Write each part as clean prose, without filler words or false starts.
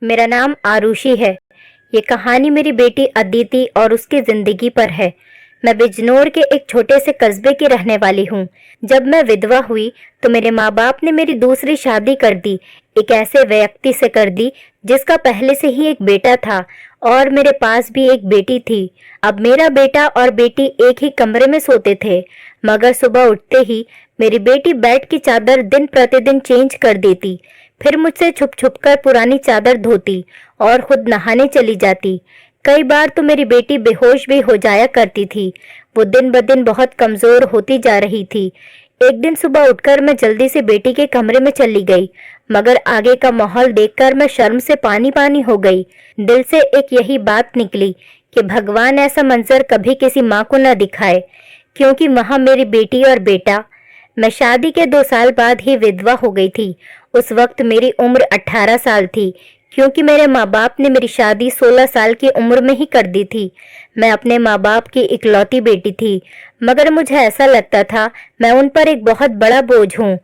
मेरा नाम आरुषि है। ये कहानी मेरी बेटी अदिति और उसकी ज़िंदगी पर है। मैं बिजनौर के एक छोटे से कस्बे की रहने वाली हूँ। जब मैं विधवा हुई तो मेरे माँ बाप ने मेरी दूसरी शादी कर दी। एक ऐसे व्यक्ति से कर दी जिसका पहले से ही एक बेटा था और मेरे पास भी एक बेटी थी। अब मेरा बेटा और बेटी एक ही कमरे में सोते थे, मगर सुबह उठते ही मेरी बेटी बेड की चादर दिन प्रतिदिन चेंज कर देती। फिर मुझसे छुप छुप कर पुरानी चादर धोती और खुद नहाने चली जाती। कई बार तो मेरी बेटी बेहोश भी हो जाया करती थी। वो दिन ब दिन बहुत कमजोर होती जा रही थी। एक दिन सुबह उठकर मैं जल्दी से बेटी के कमरे में चली गई, मगर आगे का माहौल देखकर मैं शर्म से पानी पानी हो गई। दिल से एक यही बात निकली कि भगवान ऐसा मंजर कभी किसी माँ को न दिखाए, क्योंकि वहां मेरी बेटी और बेटा। मैं शादी के 2 साल बाद ही विधवा हो गई थी। उस वक्त मेरी उम्र 18 साल थी, क्योंकि मेरे माँ बाप ने मेरी शादी 16 साल की उम्र में ही कर दी थी। मैं अपने माँ बाप की इकलौती बेटी थी, मगर मुझे ऐसा लगता था मैं उन पर एक बहुत बड़ा बोझ हूँ,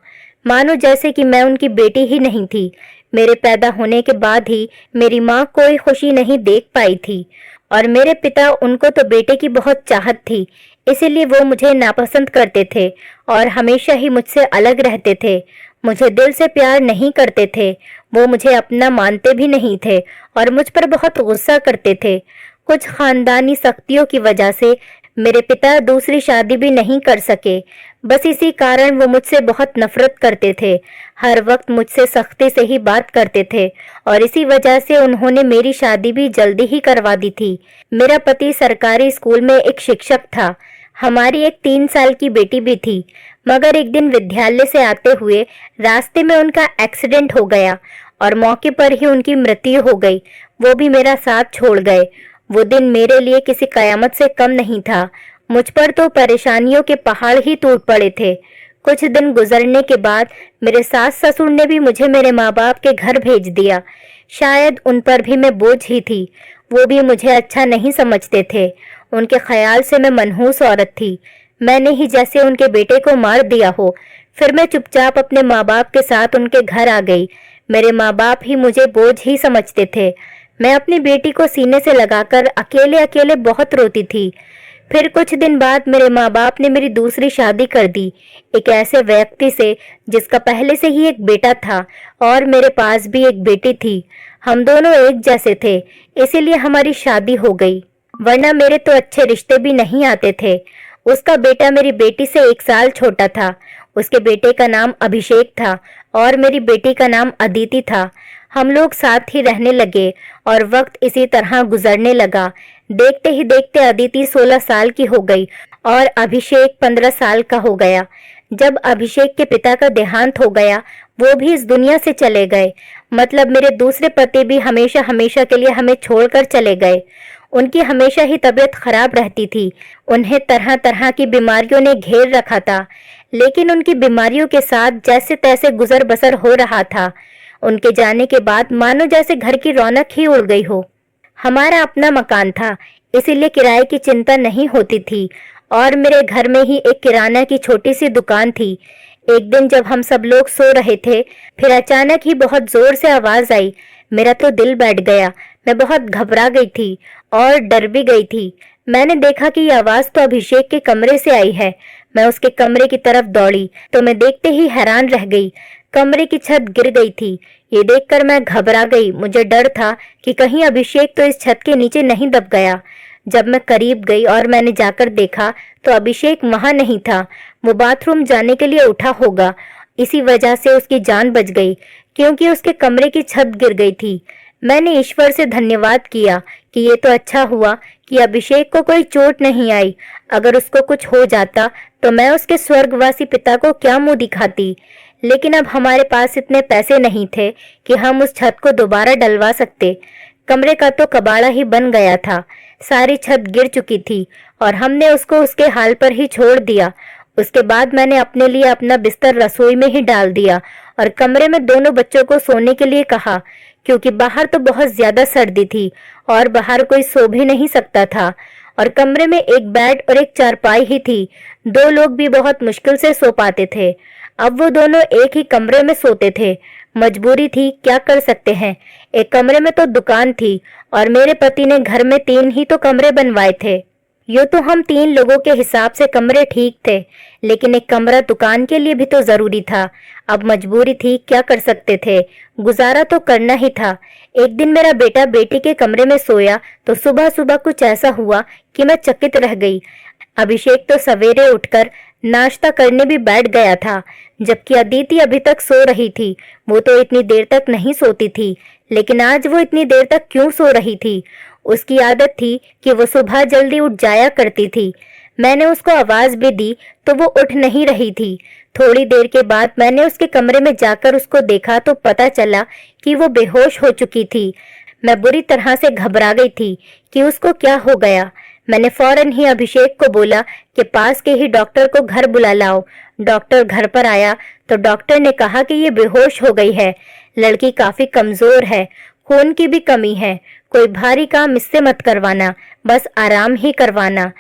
मानो जैसे कि मैं उनकी बेटी ही नहीं थी। मेरे पैदा होने के बाद ही मेरी माँ कोई खुशी नहीं देख पाई थी और मेरे पिता, उनको तो बेटे की बहुत चाहत थी, इसीलिए वो मुझे नापसंद करते थे और हमेशा ही मुझसे अलग रहते थे। मुझे दिल से प्यार नहीं करते थे। वो मुझे अपना मानते भी नहीं थे और मुझ पर बहुत गुस्सा करते थे। कुछ खानदानी सख्तियों की वजह से मेरे पिता दूसरी शादी भी नहीं कर सके। बस इसी कारण वो मुझसे बहुत नफरत करते थे। हर वक्त मुझसे सख्ती से ही बात करते थे और इसी वजह से उन्होंने मेरी शादी भी जल्दी ही करवा दी थी। मेरा पति सरकारी स्कूल में एक शिक्षक था। हमारी एक 3 साल की बेटी भी थी, मगर एक दिन विद्यालय से आते हुए रास्ते में उनका एक्सीडेंट हो गया और मौके पर ही उनकी मृत्यु हो गई। वो भी मेरा साथ छोड़ गए। वो दिन मेरे लिए किसी कयामत से कम नहीं था। मुझ पर तो परेशानियों के पहाड़ ही टूट पड़े थे। कुछ दिन गुजरने के बाद मेरे सास ससुर ने भी मुझे मेरे माँ बाप के घर भेज दिया। शायद उन पर भी मैं बोझ ही थी। वो भी मुझे अच्छा नहीं समझते थे। उनके ख्याल से मैं मनहूस औरत थी। मैंने ही जैसे उनके बेटे को मार दिया हो। फिर मैं चुपचाप अपने माँ बाप के साथ उनके घर आ गई। मेरे माँ बाप ही मुझे बोझ ही समझते थे। मैं अपनी बेटी को सीने से लगाकर अकेले अकेले बहुत रोती थी। फिर कुछ दिन बाद मेरे माँ बाप ने मेरी दूसरी शादी कर दी, एक ऐसे व्यक्ति से जिसका पहले से ही एक बेटा था और मेरे पास भी एक बेटी थी। हम दोनों एक जैसे थे, इसीलिए हमारी शादी हो गई, वरना मेरे तो अच्छे रिश्ते भी नहीं आते थे। उसका बेटा मेरी बेटी से 1 साल छोटा था। उसके बेटे का नाम अभिषेक था और मेरी बेटी का नाम अदिति था। हम लोग साथ ही रहने लगे और वक्त इसी तरह गुजरने लगा। देखते ही देखते अदिति 16 साल की हो गई और अभिषेक 15 साल का हो गया। जब अभिषेक के पिता का देहांत हो गया, वो भी इस दुनिया से चले गए। मतलब मेरे दूसरे पति भी हमेशा हमेशा के लिए हमें छोड़कर चले गए। उनकी हमेशा ही तबीयत खराब रहती थी। उन्हें तरह तरह की बीमारियों ने घेर रखा था, लेकिन उनकी बीमारियों के साथ जैसे तैसे गुजर बसर हो रहा था। उनके जाने के बाद मानो जैसे घर की रौनक ही उड़ गई हो। हमारा अपना मकान था, इसीलिए किराए की चिंता नहीं होती थी और मेरे घर में ही एक किराना की छोटी सी दुकान थी। एक दिन जब हम सब लोग सो रहे थे, फिर अचानक ही बहुत जोर से आवाज आई। मेरा तो दिल बैठ गया। मैं बहुत घबरा गई थी और डर भी गई थी। मैंने देखा कि ये आवाज तो अभिषेक के कमरे से आई है। मैं उसके कमरे की तरफ दौड़ी तो मैं देखते ही हैरान रह गई। कमरे की छत गिर गई थी। ये देखकर मैं घबरा गई। मुझे डर था कि कहीं अभिषेक तो इस छत के नीचे नहीं दब गया। जब मैं करीब गई और मैंने जाकर देखा तो अभिषेक वहां नहीं था। वो बाथरूम जाने के लिए उठा होगा, इसी वजह से उसकी जान बच गई, क्योंकि उसके कमरे की छत गिर गई थी। मैंने ईश्वर से धन्यवाद किया कि ये तो अच्छा हुआ कि अभिषेक को कोई चोट नहीं आई। अगर उसको कुछ हो जाता तो मैं उसके स्वर्गवासी पिता को क्या मुंह दिखाती। लेकिन अब हमारे पास इतने पैसे नहीं थे कि हम उस छत को दोबारा डलवा सकते। कमरे का तो कबाड़ा ही बन गया था। सारी छत गिर चुकी थी और हमने उसको उसके हाल पर ही छोड़ दिया। उसके बाद मैंने अपने लिए अपना बिस्तर रसोई में ही डाल दिया और कमरे में दोनों बच्चों को सोने के लिए कहा, क्योंकि बाहर तो बहुत ज्यादा सर्दी थी और बाहर कोई सो भी नहीं सकता था और कमरे में एक बेड और एक चारपाई ही थी। 2 लोग भी बहुत मुश्किल से सो पाते थे। अब वो दोनों एक ही कमरे में सोते थे। मजबूरी थी, क्या कर सकते हैं। एक कमरे में तो दुकान थी और मेरे पति ने घर में 3 ही तो कमरे बनवाए थे। यूँ तो हम 3 लोगों के हिसाब से कमरे ठीक थे, लेकिन एक कमरा दुकान के लिए भी तो जरूरी था। अब मजबूरी थी, क्या कर सकते थे, गुजारा तो करना ही था। एक दिन मेरा बेटा बेटी के कमरे में सोया तो सुबह सुबह कुछ ऐसा हुआ कि मैं चकित रह गई। अभिषेक तो सवेरे उठकर नाश्ता करने भी बैठ गया था, जबकि अदिति अभी तक सो रही थी। वो तो इतनी देर तक नहीं सोती थी, लेकिन आज वो इतनी देर तक क्यों सो रही थी। उसकी आदत थी कि वो सुबह जल्दी उठ जाया करती थी। मैंने उसको आवाज भी दी तो वो उठ नहीं रही थी। थोड़ी देर के बाद मैंने उसके कमरे में जाकर उसको देखा तो पता चला कि वो बेहोश हो चुकी थी। मैं बुरी तरह से घबरा गई थी कि उसको क्या हो गया। मैंने फौरन ही अभिषेक को बोला कि पास के ही डॉक्टर को घर बुला लाओ। डॉक्टर घर पर आया तो डॉक्टर ने कहा कि ये बेहोश हो गई है। लड़की काफी कमजोर है, खून की भी कमी है। कोई भारी काम इससे मत करवाना, बस आराम ही करवाना।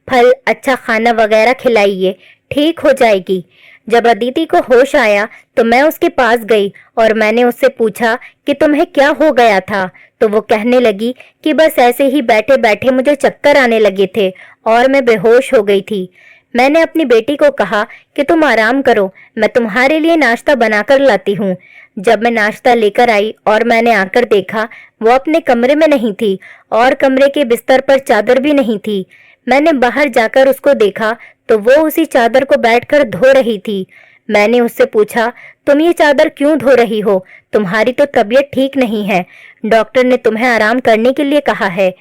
फल, अच्छा खाना वगैरह खिलाइए, ठीक हो जाएगी। जब अदिति को होश आया तो मैं उसके पास गई और मैंने उससे पूछा कि तुम्हें क्या हो गया था। तो वो कहने लगी कि बस ऐसे ही बैठे बैठे मुझे चक्कर आने लगे थे और मैं बेहोश हो गई थी। मैंने अपनी बेटी को कहा कि तुम आराम करो, मैं तुम्हारे लिए नाश्ता बनाकर लाती हूँ। जब मैं नाश्ता लेकर आई और मैंने आकर देखा, वो अपने कमरे में नहीं थी और कमरे के बिस्तर पर चादर भी नहीं थी। मैंने बाहर जाकर उसको देखा तो वो उसी चादर को बैठकर धो रही थी। मैंने उससे पूछा, तुम ये चादर क्यों धो रही हो? तुम्हारी तो तबीयत ठीक नहीं है, डॉक्टर ने तुम्हें आराम करने के लिए कहा है।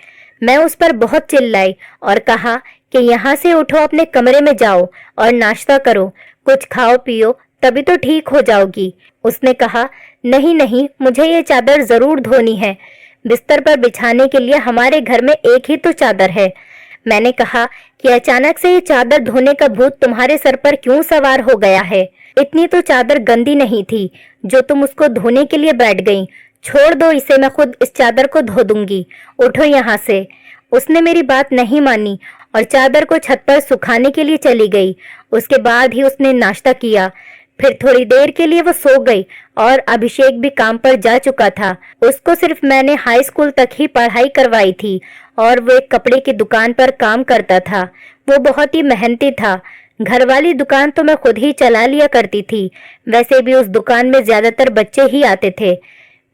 मैं उस पर बहुत चिल्लाई और कहा कि यहाँ से उठो, अपने कमरे में जाओ और नाश्ता करो, कुछ खाओ पियो, तभी तो ठीक हो जाओगी। उसने कहा, नहीं नहीं, मुझे ये चादर जरूर धोनी है। बिस्तर पर बिछाने के लिए हमारे घर में एक ही तो चादर है। मैंने कहा कि अचानक से ये चादर धोने का भूत तुम्हारे सर पर क्यों सवार हो गया है? इतनी तो चादर गंदी नहीं थी जो तुम उसको धोने के लिए बैठ गई। छोड़ दो इसे, मैं खुद इस चादर को धो दूंगी, उठो यहाँ से। उसने मेरी बात नहीं मानी और चादर को छत पर सुखाने के लिए चली गई। उसके बाद ही उसने नाश्ता किया। फिर थोड़ी देर के लिए वो सो गई और अभिषेक भी काम पर जा चुका था। उसको सिर्फ मैंने हाई स्कूल तक ही पढ़ाई करवाई थी और वो एक कपड़े की दुकान पर काम करता था। वो बहुत ही मेहनती था। घर वाली दुकान तो मैं खुद ही चला लिया करती थी। वैसे भी उस दुकान में ज्यादातर बच्चे ही आते थे।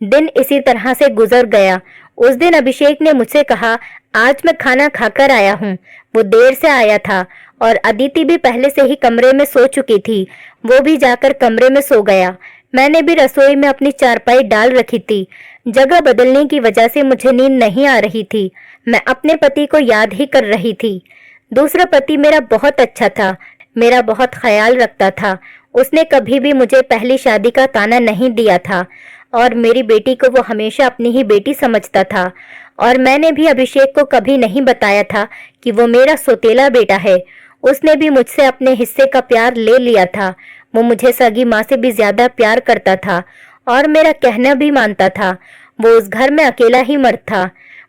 दिन इसी तरह से गुजर गया। उस दिन अभिषेक ने मुझसे कहा, आज मैं खाना खाकर आया हूँ। वो देर से आया था और अदिति भी पहले से ही कमरे में सो चुकी थी। वो भी जाकर कमरे में सो गया। मैंने भी रसोई में अपनी चारपाई डाल रखी थी। जगह बदलने की वजह से मुझे नींद नहीं आ रही थी। मैं अपने पति को याद ही कर रही थी। दूसरा पति मेरा बहुत अच्छा था, मेरा बहुत ख्याल रखता था। उसने कभी भी मुझे पहली शादी का ताना नहीं दिया था और मेरी बेटी को वो हमेशा अपनी ही बेटी समझता था। और मैंने भी अभिषेक को कभी नहीं बताया था कि वो मेरा सौतेला बेटा है। उसने भी मुझसे अपने हिस्से का प्यार ले लिया था। वो मुझे सगी माँ से भी ज्यादा प्यार करता था और मेरा कहना भी मानता था। वो उस घर में अकेला ही मर्द था।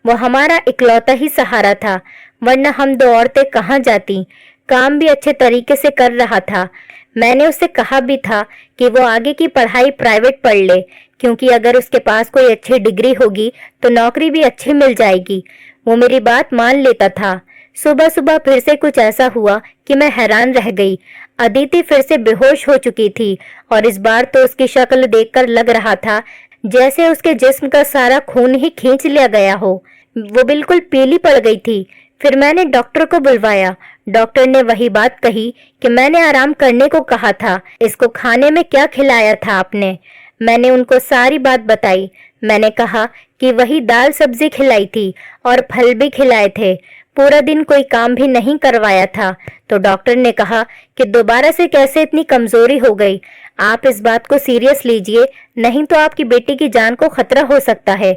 वो हमारा इकलौता ही सहारा था, वरना हम 2 औरतें कहाँ जाती। काम भी अच्छे तरीके से कर रहा था। मैंने उससे कहा भी था कि वो आगे की पढ़ाई प्राइवेट पढ़ ले, क्योंकि अगर उसके पास कोई अच्छी डिग्री होगी तो नौकरी भी अच्छी मिल जाएगी। वो मेरी बात मान लेता था। सुबह सुबह फिर से कुछ ऐसा हुआ कि मैं हैरान रह गई। अदिति फिर से बेहोश हो चुकी थी और इस बार तो उसकी शक्ल देखकर लग रहा था जैसे उसके जिस्म का सारा खून ही खींच लिया गया हो। वो बिल्कुल पीली पड़ गई थी। फिर मैंने डॉक्टर को बुलवाया। डॉक्टर ने वही बात कही कि मैंने आराम करने को कहा था। इसको खाने में क्या खिलाया था आपने? मैंने उनको सारी बात बताई। मैंने कहा कि वही दाल सब्जी खिलाई थी और फल भी खिलाए थे। पूरा दिन कोई काम भी नहीं करवाया था। तो डॉक्टर ने कहा कि दोबारा से कैसे इतनी कमजोरी हो गई। आप इस बात को सीरियस लीजिए, नहीं तो आपकी बेटी की जान को खतरा हो सकता है,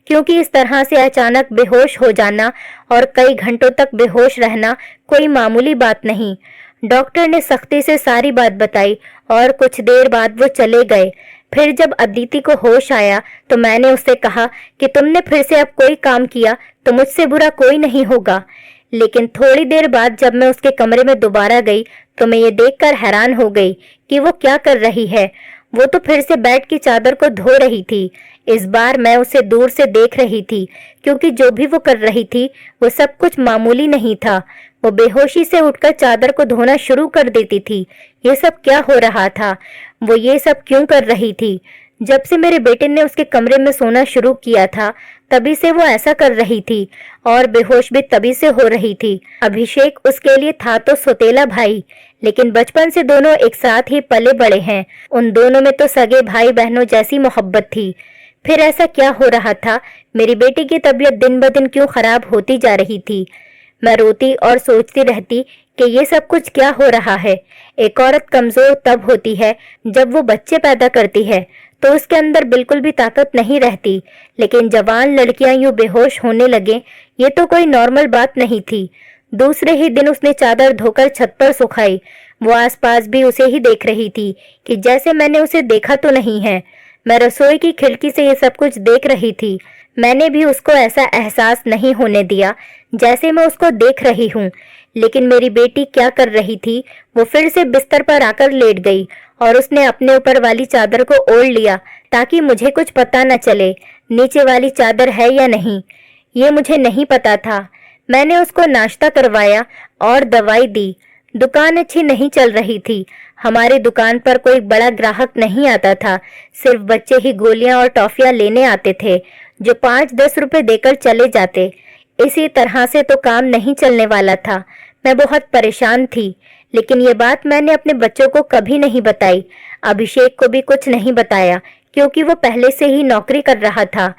क्योंकि इस तरह से अचानक बेहोश हो जाना और कई घंटों तक बेहोश रहना कोई मामूली बात नहीं। डॉक्टर ने सख्ती से सारी बात बताई और कुछ देर बाद वो चले गए। फिर जब अदिति को होश आया तो मैंने उससे कहा कि तुमने फिर से अब कोई काम किया तो मुझसे बुरा कोई नहीं होगा। लेकिन थोड़ी देर बाद जब मैं उसके कमरे में दोबारा गई तो मैं ये देखकर हैरान हो गई कि वो क्या कर रही है। वो तो फिर से बेड की चादर को धो रही थी। इस बार मैं उसे दूर से देख रही थी, क्योंकि जो भी वो कर रही थी वो सब कुछ मामूली नहीं था। वो बेहोशी से उठकर चादर को धोना शुरू कर देती थी। ये सब क्या हो रहा था? वो ये सब क्यों कर रही थी? जब से मेरे बेटे ने उसके कमरे में सोना शुरू किया था तभी से वो ऐसा कर रही थी, और बेहोश भी तभी से हो रही थी। अभिषेक उसके लिए था तो सौतेला भाई, लेकिन बचपन से दोनों एक साथ ही पले बड़े हैं। उन दोनों में तो सगे भाई बहनों जैसी मोहब्बत थी। फिर ऐसा क्या हो रहा था? मेरी बेटी की तबीयत दिन ब दिन क्यों खराब होती जा रही थी? मैं रोती और सोचती रहती कि ये सब कुछ क्या हो रहा है। एक औरत कमजोर तब होती है जब वो बच्चे पैदा करती है, तो उसके अंदर बिल्कुल भी ताकत नहीं रहती। लेकिन जवान लड़कियां यूं बेहोश होने लगे, ये तो कोई नॉर्मल बात नहीं थी। दूसरे ही दिन उसने चादर धोकर छत पर सुखाई। वो आसपास भी उसे ही देख रही थी कि जैसे मैंने उसे देखा तो नहीं है। मैं रसोई की खिड़की से ये सब कुछ देख रही थी। मैंने भी उसको ऐसा एहसास नहीं होने दिया जैसे मैं उसको देख रही हूँ। लेकिन मेरी बेटी क्या कर रही थी? वो फिर से बिस्तर पर आकर लेट गई और उसने अपने ऊपर वाली चादर को ओढ़ लिया ताकि मुझे कुछ पता न चले नीचे वाली चादर है या नहीं। ये मुझे नहीं पता था। मैंने उसको नाश्ता करवाया और दवाई दी। दुकान अच्छी नहीं चल रही थी। हमारी दुकान पर कोई बड़ा ग्राहक नहीं आता था। सिर्फ बच्चे ही गोलियां और टॉफियां लेने आते थे, जो 5-10 रुपए देकर चले जाते। इसी तरह से तो काम नहीं चलने वाला था। मैं बहुत परेशान थी, लेकिन ये बात मैंने अपने बच्चों को कभी नहीं बताई। अभिषेक को भी कुछ नहीं बताया, क्योंकि वो पहले से ही नौकरी कर रहा था।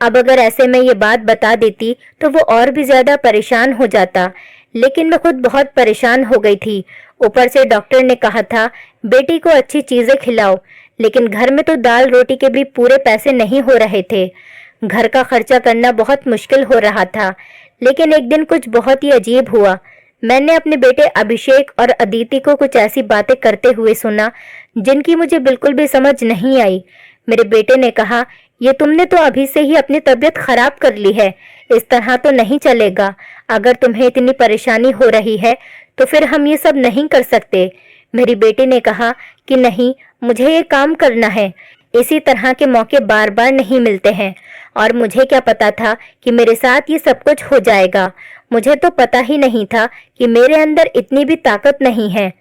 अब अगर ऐसे में ये बात बता देती तो वो और भी ज्यादा परेशान हो जाता। लेकिन मैं खुद बहुत परेशान हो गई थी। ऊपर से डॉक्टर ने कहा था बेटी को अच्छी चीजें खिलाओ, लेकिन घर में तो दाल रोटी के भी पूरे पैसे नहीं हो रहे थे। घर का खर्चा करना बहुत मुश्किल हो रहा था। लेकिन एक दिन कुछ बहुत ही अजीब हुआ। मैंने अपने बेटे अभिषेक और अदिति को कुछ ऐसी बातें करते हुए सुना जिनकी मुझे बिल्कुल भी समझ नहीं आई। मेरे बेटे ने कहा, ये तुमने तो अभी से ही अपनी तबीयत खराब कर ली है। इस तरह तो नहीं चलेगा। अगर तुम्हें इतनी परेशानी हो रही है तो फिर हम ये सब नहीं कर सकते। मेरी बेटी ने कहा कि नहीं, मुझे ये काम करना है। इसी तरह के मौके बार बार नहीं मिलते हैं, और मुझे क्या पता था कि मेरे साथ ये सब कुछ हो जाएगा। मुझे तो पता ही नहीं था कि मेरे अंदर इतनी भी ताकत नहीं है।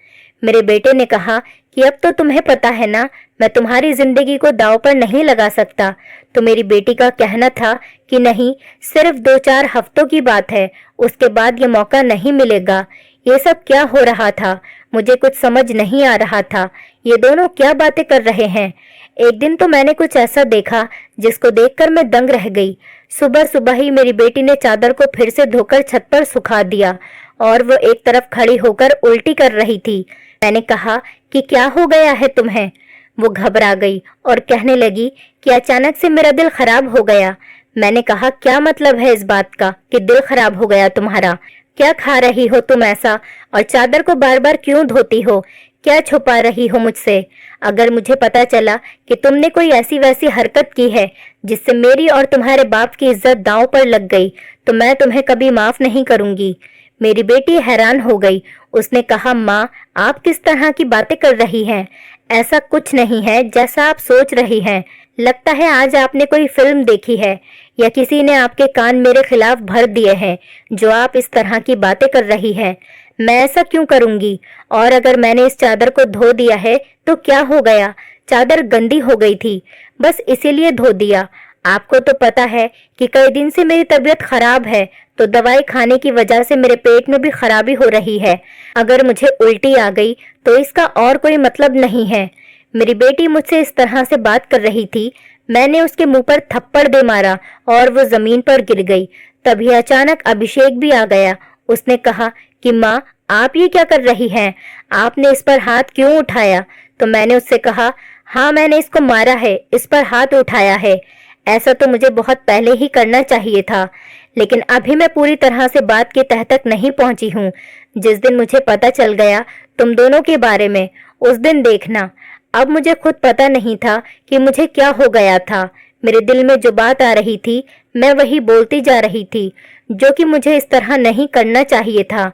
मेरे बेटे ने कहा कि अब तो तुम्हें पता है ना, मैं तुम्हारी जिंदगी को दांव पर नहीं लगा सकता। तो मेरी बेटी का कहना था कि नहीं, सिर्फ 2-4 हफ्तों की बात है, उसके बाद ये मौका नहीं मिलेगा। ये सब क्या हो रहा था? मुझे कुछ समझ नहीं आ रहा था। ये दोनों क्या बातें कर रहे हैं? एक दिन तो मैंने कुछ ऐसा देखा जिसको देखकर मैं दंग रह गई। सुबह सुबह ही मेरी बेटी ने चादर को फिर से धोकर छत पर सुखा दिया, और वो एक तरफ खड़ी होकर उल्टी कर रही थी। मैंने कहा कि क्या हो गया है तुम्हें? वो घबरा गई और कहने लगी कि अचानक से मेरा दिल खराब हो गया। मैंने कहा, क्या मतलब है इस बात का कि दिल खराब हो गया तुम्हारा? क्या खा रही हो तुम ऐसा, और चादर को बार बार क्यों धोती हो? क्या छुपा रही हो मुझसे? अगर मुझे पता चला कि तुमने कोई ऐसी वैसी हरकत की है जिससे मेरी और तुम्हारे बाप की इज्जत दांव पर लग गई, तो मैं तुम्हें कभी माफ नहीं करूंगी। मेरी बेटी हैरान हो गई। उसने कहा, माँ, आप किस तरह की बातें कर रही हैं? ऐसा कुछ नहीं है जैसा आप सोच रही हैं। लगता है आज आपने कोई फिल्म देखी है, या किसी ने आपके कान मेरे खिलाफ भर दिए हैं जो आप इस तरह की बातें कर रही हैं। मैं ऐसा क्यों करूंगी? और अगर मैंने इस चादर को धो दिया है तो क्या हो गया? चादर गंदी हो गई थी, बस इसीलिए धो दिया। आपको तो पता है कि कई दिन से मेरी तबीयत खराब है, तो दवाई खाने की वजह से मेरे पेट में भी खराबी हो रही है। अगर मुझे उल्टी आ गई तो इसका और कोई मतलब नहीं है। मेरी बेटी मुझसे इस तरह से बात कर रही थी। मैंने उसके मुंह पर थप्पड़ दे मारा और वो जमीन पर गिर गई। तभी अचानक अभिषेक भी आ गया। उसने कहा कि माँ, आप ये क्या कर रही हैं? आपने इस पर हाथ क्यों उठाया? तो मैंने उससे कहा, हाँ, मैंने इसको मारा है, इस पर हाथ उठाया है। ऐसा तो मुझे बहुत पहले ही करना चाहिए था, लेकिन अभी मैं पूरी तरह से बात की तह तक नहीं पहुंची हूँ। जिस दिन मुझे पता चल गया तुम दोनों के बारे में, उस दिन देखना। अब मुझे खुद पता नहीं था कि मुझे क्या हो गया था। मेरे दिल में जो बात आ रही थी मैं वही बोलती जा रही थी जो कि मुझे इस तरह नहीं करना चाहिए था।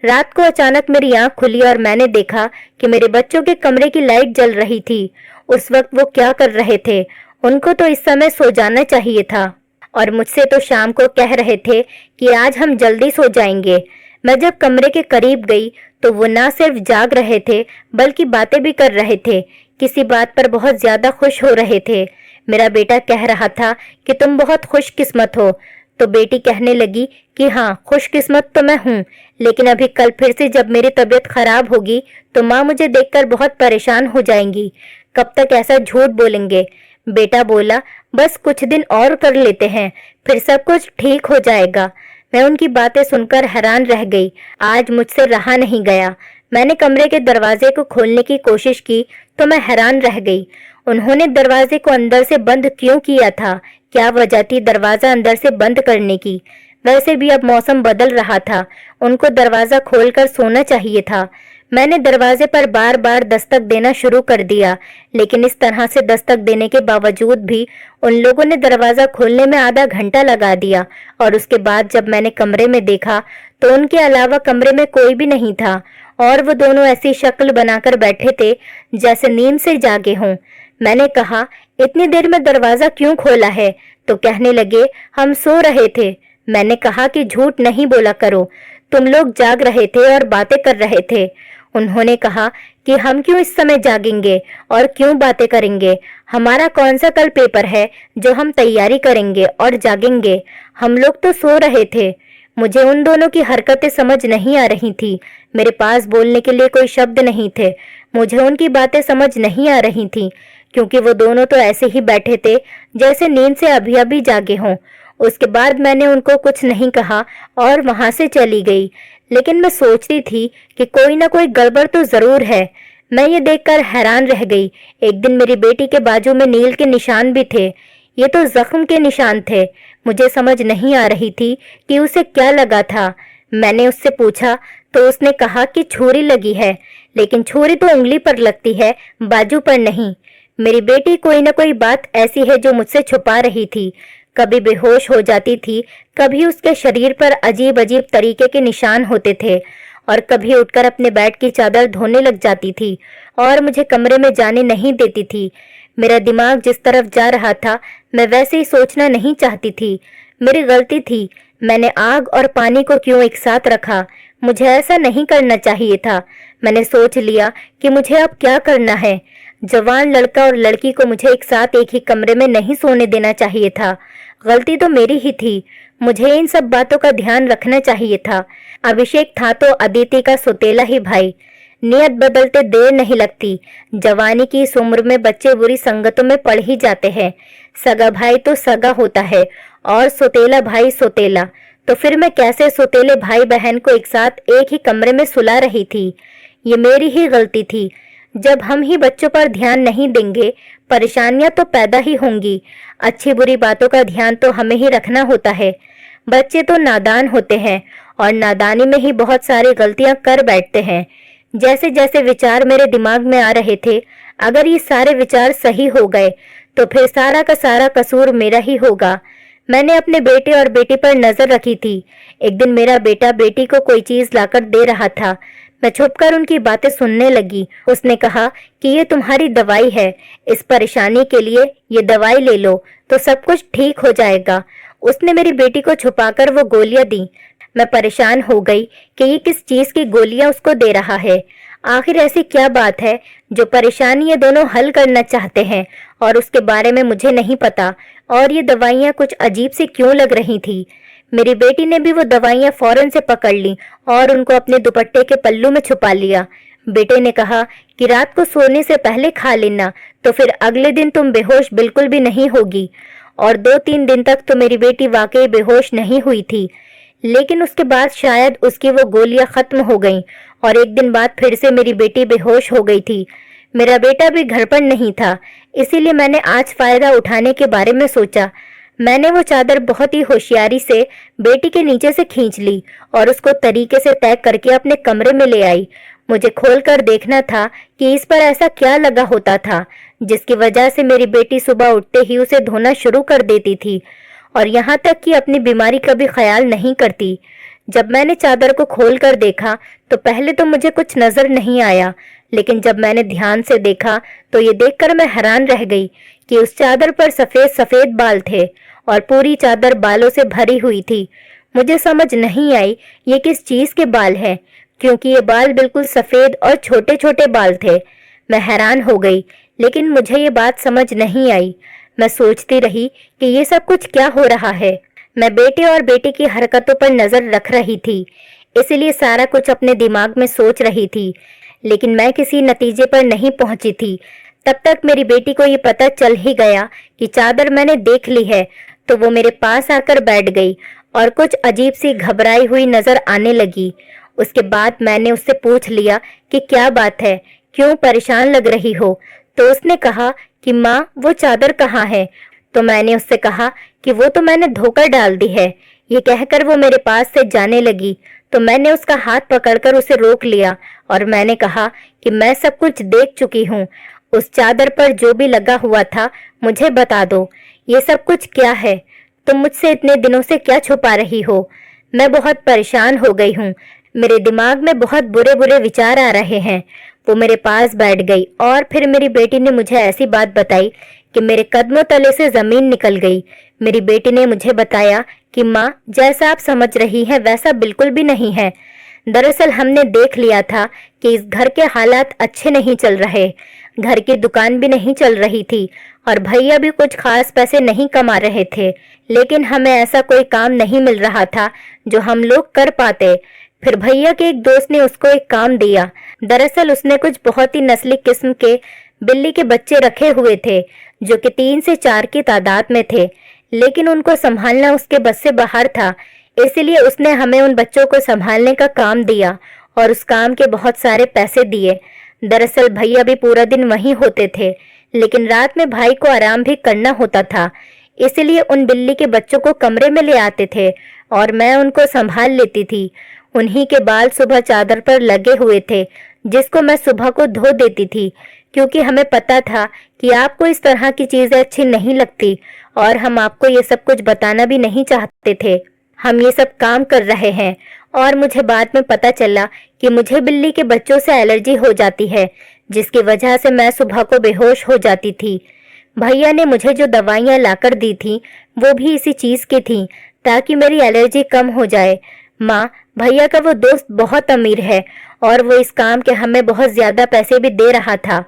रात को अचानक मेरी आंख खुली और मैंने देखा कि मेरे बच्चों के कमरे की लाइट जल रही थी। उस वक्त वो क्या कर रहे थे? उनको तो इस समय सो जाना चाहिए था और मुझसे तो शाम को कह रहे थे कि आज हम जल्दी सो जाएंगे। मैं जब कमरे के करीब गई तो वो ना सिर्फ जाग रहे थे बल्कि बातें भी कर रहे थे। किसी बात पर बहुत ज्यादा खुश हो रहे थे। मेरा बेटा कह रहा था कि तुम बहुत खुशकिस्मत हो, तो बेटी कहने लगी कि हाँ, खुशकिस्मत तो मैं हूँ, लेकिन अभी कल फिर से जब मेरी तबीयत खराब होगी तो माँ मुझे देखकर बहुत परेशान हो जाएंगी। कब तक ऐसा झूठ बोलेंगे? बेटा बोला, बस कुछ दिन और कर लेते हैं, फिर सब कुछ ठीक हो जाएगा। मैं उनकी बातें सुनकर हैरान रह गई। आज मुझसे रहा नहीं गया। मैंने कमरे के दरवाजे को खोलने की कोशिश की तो मैं हैरान रह गई। उन्होंने दरवाजे को अंदर से बंद क्यों किया था? क्या वजह थी दरवाजा अंदर से बंद करने की? वैसे भी अब मौसम बदल रहा था, उनको दरवाजा खोलकर सोना चाहिए था। मैंने दरवाजे पर बार बार दस्तक देना शुरू कर दिया, लेकिन इस तरह से दस्तक देने के बावजूद भी उन लोगों ने दरवाजा खोलने में आधा घंटा लगा दिया। और उसके बाद जब मैंने कमरे में देखा तो उनके अलावा कमरे में कोई भी नहीं था और वो दोनों ऐसी शक्ल बनाकर बैठे थे जैसे नींद से जागे हों। मैंने कहा, इतनी देर में दरवाजा क्यों खोला है? तो कहने लगे, हम सो रहे थे। मैंने कहा कि झूठ नहीं बोला करो, तुम लोग जाग रहे थे और बातें कर रहे थे। उन्होंने कहा कि हम क्यों इस समय जागेंगे और क्यों बातें करेंगे? हमारा कौन सा कल पेपर है जो हम तैयारी करेंगे और जागेंगे? हम लोग तो सो रहे थे। मुझे उन दोनों की हरकतें समझ नहीं आ रही थी। मेरे पास बोलने के लिए कोई शब्द नहीं थे। मुझे उनकी बातें समझ नहीं आ रही थी क्योंकि वो दोनों तो ऐसे ही बैठे थे जैसे नींद से अभी अभी जागे हों। उसके बाद मैंने उनको कुछ नहीं कहा और वहां से चली गई। लेकिन मैं सोचती थी कि कोई ना कोई गड़बड़ तो जरूर है। मैं ये देखकर हैरान रह गई। एक दिन मेरी बेटी के बाजू में नील के निशान भी थे। ये तो जख्म के निशान थे। मुझे समझ नहीं आ रही थी कि उसे क्या लगा था। मैंने उससे पूछा तो उसने कहा कि छुरी लगी है, लेकिन छुरी तो उंगली पर लगती है, बाजू पर नहीं। मेरी बेटी कोई ना कोई बात ऐसी है जो मुझसे छुपा रही थी। कभी बेहोश हो जाती थी, कभी उसके शरीर पर अजीब अजीब तरीके के निशान होते थे और कभी उठकर अपने बेड की चादर धोने लग जाती थी और मुझे कमरे में जाने नहीं देती थी। मेरा दिमाग जिस तरफ जा रहा था मैं वैसे ही सोचना नहीं चाहती थी। मेरी गलती थी। मैंने आग और पानी को क्यों एक साथ रखा? मुझे ऐसा नहीं करना चाहिए था। मैंने सोच लिया कि मुझे अब क्या करना है। जवान लड़का और लड़की को मुझे एक साथ एक ही कमरे में नहीं सोने देना चाहिए था। गलती तो मेरी ही थी। मुझे इन सब बातों का ध्यान रखना चाहिए था। अभिषेक था तो अदिति का सौतेला ही भाई। नियत बदलते देर नहीं लगती। जवानी की इस उम्र में बच्चे बुरी संगतों में पड़ ही जाते हैं। सगा भाई तो सगा होता है और सौतेला भाई सौतेला। तो फिर मैं कैसे सौतेले भाई बहन को एक साथ एक ही कमरे में सुला रही थी? ये मेरी ही गलती थी। जब हम ही बच्चों पर ध्यान नहीं देंगे, परेशानियां तो पैदा ही होंगी। अच्छी बुरी बातों का ध्यान तो हमें ही रखना होता है। बच्चे तो नादान होते हैं और नादानी में ही बहुत सारी गलतियां कर बैठते हैं। जैसे जैसे विचार मेरे दिमाग में आ रहे थे, अगर ये सारे विचार सही हो गए तो फिर सारा का सारा कसूर मेरा ही होगा। मैंने अपने बेटे और बेटी पर नजर रखी थी। एक दिन मेरा बेटा बेटी को कोई चीज लाकर दे रहा था। मैं छुपकर उनकी बातें सुनने लगी। उसने कहा कि ये तुम्हारी दवाई है, इस परेशानी के लिए ये दवाई ले लो तो सब कुछ ठीक हो जाएगा। उसने मेरी बेटी को छुपाकर वो गोलियां दी। मैं परेशान हो गई कि ये किस चीज की गोलियां उसको दे रहा है। आखिर ऐसी क्या बात है जो परेशानी ये दोनों हल करना चाहते हैं और उसके बारे में मुझे नहीं पता। और ये दवाइयां कुछ अजीब सी क्यों लग रही थी? मेरी बेटी ने भी वो दवाइयां फौरन से पकड़ ली और उनको अपने दुपट्टे के पल्लू में छुपा लिया। बेटे ने कहा कि रात को सोने से पहले खा लेना, तो फिर अगले दिन तुम बेहोश बिल्कुल भी नहीं होगी। और 2-3 दिन तक तो मेरी बेटी वाकई बेहोश नहीं हुई थी, लेकिन उसके बाद शायद उसकी वो गोलियां खत्म हो गईं और एक दिन बाद फिर से मेरी बेटी बेहोश हो गई थी। मेरा बेटा भी घर पर नहीं था, इसीलिए मैंने आज फायदा उठाने के बारे में सोचा। मैंने वो चादर बहुत ही होशियारी से बेटी के नीचे से खींच ली और उसको तरीके से तय करके अपने कमरे में ले आई। मुझे खोलकर देखना था कि इस पर ऐसा क्या लगा होता था जिसकी वजह से मेरी बेटी सुबह उठते ही उसे धोना शुरू कर देती थी और यहाँ तक कि अपनी बीमारी का भी ख्याल नहीं करती। जब मैंने चादर को खोलकर देखा तो पहले तो मुझे कुछ नजर नहीं आया, लेकिन जब मैंने ध्यान से देखा तो ये देखकर मैं हैरान रह गई कि उस चादर पर सफेद सफेद बाल थे और पूरी चादर बालों से भरी हुई थी। मुझे समझ नहीं आई ये किस चीज के बाल हैं, क्योंकि ये बाल बिल्कुल सफेद और छोटे छोटे बाल थे। मैं हैरान हो गई, लेकिन मुझे ये बात समझ नहीं आई। मैं सोचती रही कि ये सब कुछ क्या हो रहा है। मैं बेटे और बेटी की हरकतों पर नजर रख रही थी, इसलिए सारा कुछ अपने दिमाग में सोच रही थी, लेकिन मैं किसी नतीजे पर नहीं पहुंची थी। तब तक मेरी बेटी को ये पता चल ही गया कि चादर मैंने देख ली है, तो वो मेरे पास आकर बैठ गई और कुछ अजीब सी घबराई हुई नजर आने लगी। उसके बाद मैंने उससे पूछ लिया कि क्या बात है, क्यों परेशान लग रही हो। तो उसने कहा कि माँ, वो चादर कहाँ है। तो मैंने उससे कहा कि वो तो मैंने धोकर डाल दी है। ये कहकर वो मेरे पास से जाने लगी, तो मैंने उसका हाथ पकड़कर उसे रोक लिया और मैंने कहा कि मैं सब कुछ देख चुकी हूँ। उस चादर पर जो भी लगा हुआ था मुझे बता दो, ये सब कुछ क्या है। तुम मुझसे इतने दिनों से क्या छुपा रही हो। मैं बहुत परेशान हो गई हूँ, मेरे दिमाग में बहुत बुरे बुरे विचार आ रहे हैं। वो मेरे पास बैठ गई और फिर मेरी बेटी ने मुझे ऐसी बात बताई कि मेरे कदमों तले से जमीन निकल गई। मेरी बेटी ने मुझे बताया कि माँ, जैसा आप समझ रही हैं वैसा बिल्कुल भी नहीं है। दरअसल हमने देख लिया था कि इस घर के हालात अच्छे नहीं चल रहे। घर की दुकान भी नहीं चल रही थी और भैया भी कुछ खास पैसे नहीं कमा रहे थे, लेकिन हमें ऐसा कोई काम नहीं मिल रहा था जो हम लोग कर पाते। फिर भैया के एक दोस्त ने उसको एक काम दिया। दरअसल उसने कुछ बहुत ही नस्ली किस्म के बिल्ली के बच्चे रखे हुए थे, जो कि 3 से 4 की तादाद में थे, लेकिन उनको संभालना उसके बस से बाहर था। इसलिए उसने हमें उन बच्चों को संभालने का काम दिया और उस काम के बहुत सारे पैसे दिए। दरअसल भैया भी पूरा दिन वहीं होते थे, लेकिन रात में भाई को आराम भी करना होता था, इसलिए उन बिल्ली के बच्चों को कमरे में ले आते थे और मैं उनको संभाल लेती थी। उन्हीं के बाल सुबह चादर पर लगे हुए थे, जिसको मैं सुबह को धो देती थी, क्योंकि हमें पता था कि आपको इस तरह की चीजें अच्छी नहीं लगती और हम आपको ये सब कुछ बताना भी नहीं चाहते थे। हम ये सब काम कर रहे हैं और मुझे बाद में पता चला कि मुझे बिल्ली के बच्चों से एलर्जी हो जाती है, जिसकी वजह से मैं सुबह को बेहोश हो जाती थी। भैया ने मुझे जो दवाइयाँ लाकर दी थी वो भी इसी चीज की थी, ताकि मेरी एलर्जी कम हो जाए। माँ, भैया का वो दोस्त बहुत अमीर है और वो इस काम के हमें बहुत ज्यादा पैसे भी दे रहा था।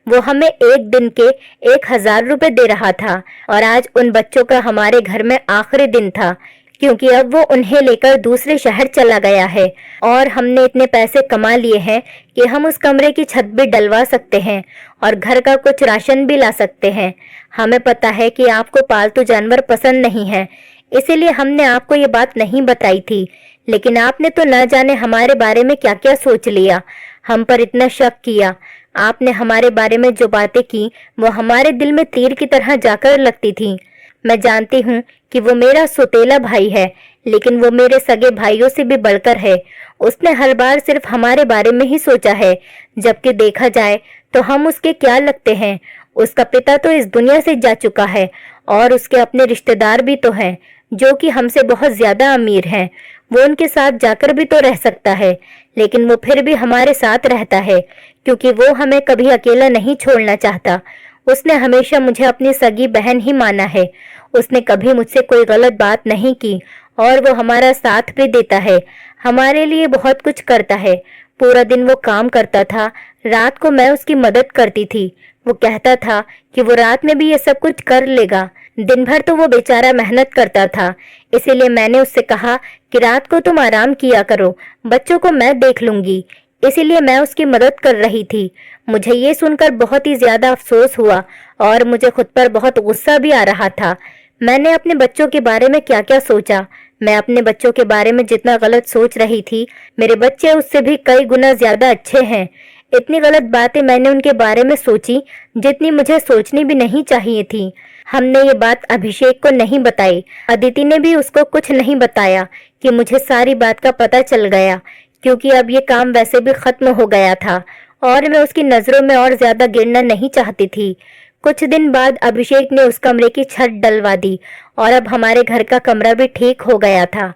वो हमें एक दिन के 1000 रुपए दे रहा था और आज उन बच्चों का हमारे घर में आखिरी दिन था, क्योंकि अब वो उन्हें लेकर दूसरे शहर चला गया है और हमने इतने पैसे कमा लिए हैं कि हम उस कमरे की छत भी डलवा सकते हैं और घर का कुछ राशन भी ला सकते हैं। हमें पता है कि आपको पालतू जानवर पसंद नहीं है, इसीलिए हमने आपको ये बात नहीं बताई थी, लेकिन आपने तो न जाने हमारे बारे में क्या क्या सोच लिया, हम पर इतना शक किया। आपने हमारे बारे में जो बातें की वो हमारे दिल में तीर की तरह जाकर लगती थी। मैं जानती हूँ कि वो मेरा सौतेला भाई है, लेकिन वो मेरे सगे भाइयों से भी बढ़कर है। उसने हर बार सिर्फ हमारे बारे में ही सोचा है, जबकि देखा जाए तो हम उसके क्या लगते हैं। उसका पिता तो इस दुनिया से जा चुका है और उसके अपने रिश्तेदार भी तो हैं, जो कि हमसे बहुत ज्यादा अमीर हैं। वो उनके साथ जाकर भी तो रह सकता है, लेकिन वो फिर भी हमारे साथ रहता है, क्योंकि वो हमें कभी अकेला नहीं छोड़ना चाहता। उसने हमेशा मुझे अपनी सगी बहन ही माना है। उसने कभी मुझसे कोई गलत बात नहीं की और वो हमारा साथ भी देता है, हमारे लिए बहुत कुछ करता है। पूरा दिन वो काम करता था, रात को मैं उसकी मदद करती थी। वो कहता था कि वो रात में भी ये सब कुछ कर लेगा, दिन भर तो वो बेचारा मेहनत करता था। इसीलिए मैंने उससे कहा कि रात को तुम आराम किया करो, बच्चों को मैं देख लूंगी। इसीलिए मैं उसकी मदद कर रही थी। मुझे ये सुनकर बहुत ही ज्यादा अफसोस हुआ और मुझे खुद पर बहुत गुस्सा भी आ रहा था। मैंने अपने बच्चों के बारे में क्या क्या सोचा। मैं अपने बच्चों के बारे में जितना गलत सोच रही थी, मेरे बच्चे उससे भी कई गुना ज्यादा अच्छे हैं। इतनी गलत बातें मैंने उनके बारे में सोची जितनी मुझे सोचनी भी नहीं चाहिए थी। हमने ये बात अभिषेक को नहीं बताई, अदिति ने भी उसको कुछ नहीं बताया कि मुझे सारी बात का पता चल गया, क्योंकि अब ये काम वैसे भी खत्म हो गया था और मैं उसकी नजरों में और ज्यादा गिरना नहीं चाहती थी। कुछ दिन बाद अभिषेक ने उस कमरे की छत डलवा दी और अब हमारे घर का कमरा भी ठीक हो गया था।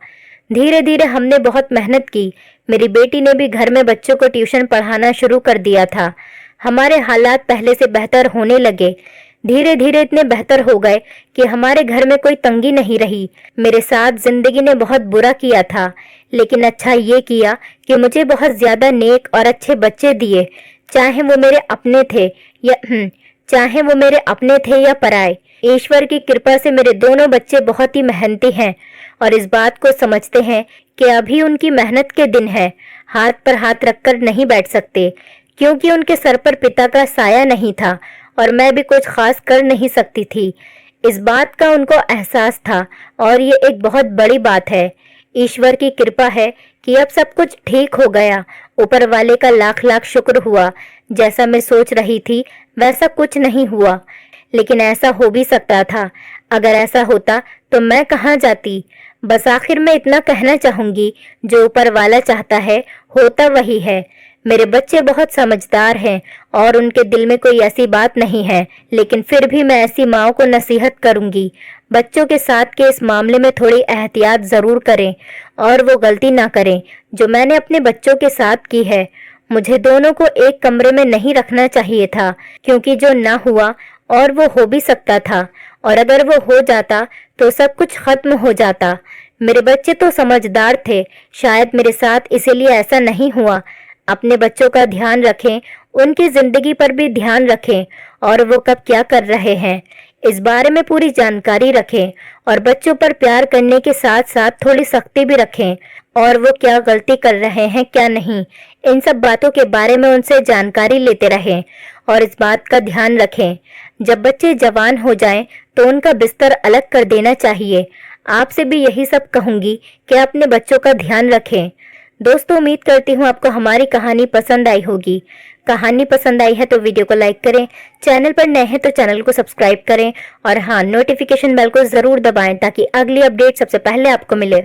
धीरे धीरे हमने बहुत मेहनत की। मेरी बेटी ने भी घर में बच्चों को ट्यूशन पढ़ाना शुरू कर दिया था। हमारे हालात पहले से बेहतर होने लगे। धीरे धीरे इतने बेहतर हो गए कि हमारे घर में कोई तंगी नहीं रही। मेरे साथ जिंदगी ने बहुत बुरा किया था, लेकिन अच्छा ये किया कि मुझे बहुत ज्यादा नेक और अच्छे बच्चे दिए, चाहे वो मेरे अपने थे या पराए। ईश्वर की कृपा से मेरे दोनों बच्चे बहुत ही मेहनती हैं और इस बात को समझते हैं कि अभी उनकी मेहनत के दिन है। हाथ पर हाथ रखकर नहीं बैठ सकते, क्योंकि उनके सर पर पिता का साया नहीं था और मैं भी कुछ खास कर नहीं सकती थी। इस बात का उनको एहसास था और ये एक बहुत बड़ी बात है। ईश्वर की कृपा है कि अब सब कुछ ठीक हो गया। ऊपर वाले का लाख लाख शुक्र हुआ। जैसा मैं सोच रही थी वैसा कुछ नहीं हुआ, लेकिन ऐसा हो भी सकता था। अगर ऐसा होता तो मैं कहाँ जाती। बस आखिर में इतना कहना चाहूंगी, जो ऊपर वाला चाहता है होता वही है। मेरे बच्चे बहुत समझदार हैं और उनके दिल में कोई ऐसी बात नहीं है, लेकिन फिर भी मैं ऐसी माँओं को नसीहत करूंगी, बच्चों के साथ के इस मामले में थोड़ी एहतियात जरूर करें और वो गलती ना करें जो मैंने अपने बच्चों के साथ की है। मुझे दोनों को एक कमरे में नहीं रखना चाहिए था, क्योंकि जो ना हुआ और वो हो भी सकता था, और अगर वो हो जाता तो सब कुछ खत्म हो जाता। मेरे बच्चे तो समझदार थे, शायद मेरे साथ इसीलिए ऐसा नहीं हुआ। अपने बच्चों का ध्यान रखें, उनकी जिंदगी पर भी ध्यान रखें और वो कब क्या कर रहे हैं इस बारे में पूरी जानकारी रखें, और बच्चों पर प्यार करने के साथ साथ थोड़ी सख्ती भी रखें, और वो क्या गलती कर रहे हैं क्या नहीं, इन सब बातों के बारे में उनसे जानकारी लेते रहें और इस बात का ध्यान रखें। जब बच्चे जवान हो जाएं तो उनका बिस्तर अलग कर देना चाहिए। आपसे भी यही सब कहूंगी कि अपने बच्चों का ध्यान रखें। दोस्तों, उम्मीद करती हूँ आपको हमारी कहानी पसंद आई होगी। कहानी पसंद आई है तो वीडियो को लाइक करें, चैनल पर नए हैं तो चैनल को सब्सक्राइब करें और हाँ, नोटिफिकेशन बेल को जरूर दबाएं ताकि अगली अपडेट सबसे पहले आपको मिले।